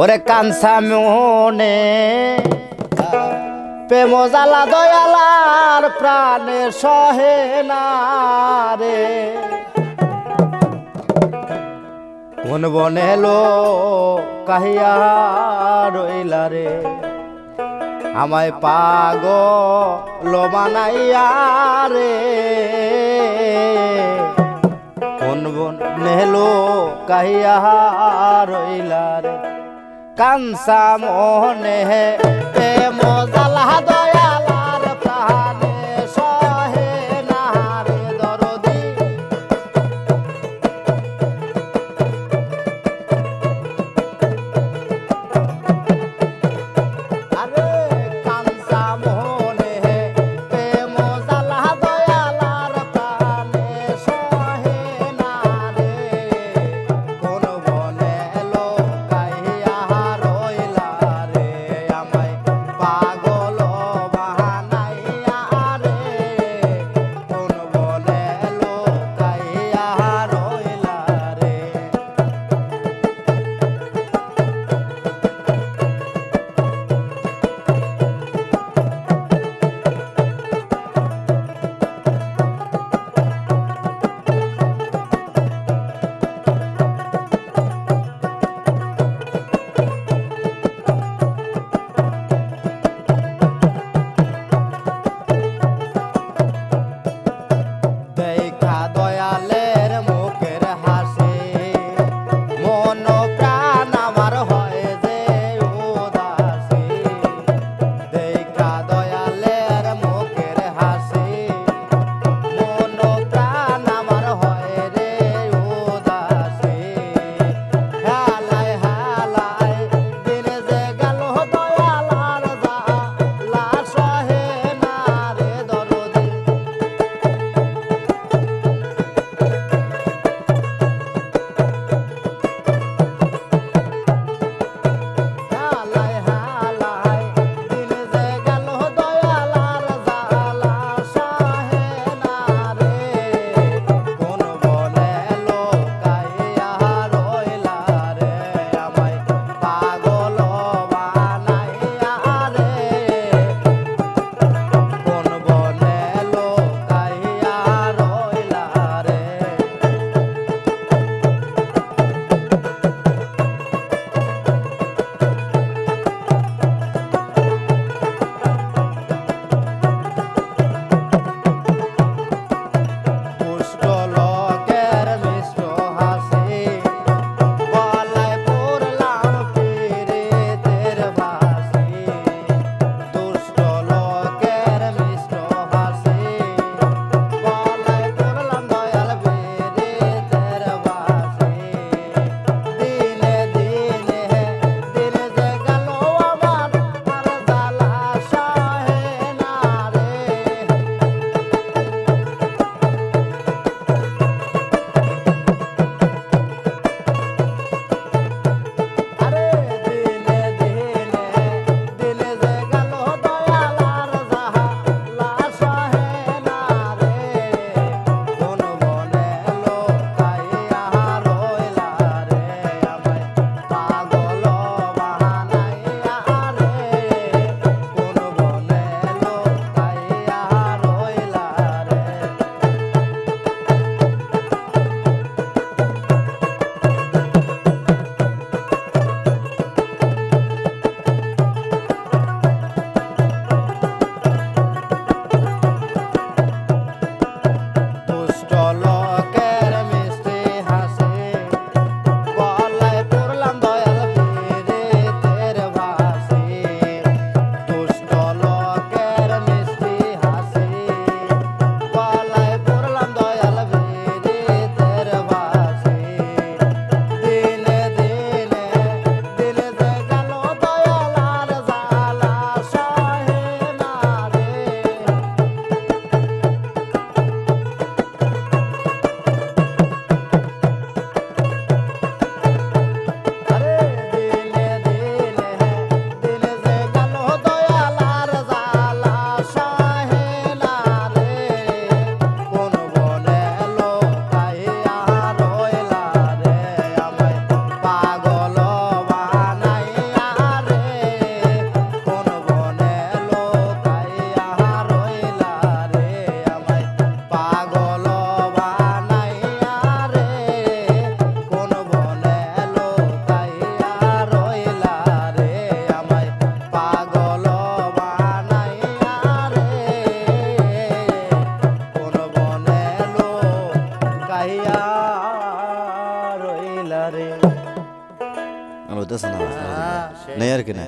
ওরে কাঞ্চা মনে প্রেম জ্বালা দয়ালার প্রাণে সহে না রে। কোন বনে লো কাহিয়া রইলা রে, আমায় পাগল বানাইয়া রে। কোন বনে লো কাহিয়া রইলা রে, কাঞ্চা মনে প্রেম জ্বালা দয়ালার প্রাণে সহে না রে দরদি। আরে কাঞ্চা মনে প্রেম জ্বালা দয়ালার প্রাণে সহে না রে। কোন বনে লোকাইয়া রইলা রে, আমায় চাহিয়া রইলা রে আর হইতেছে না সে নেই আর কি না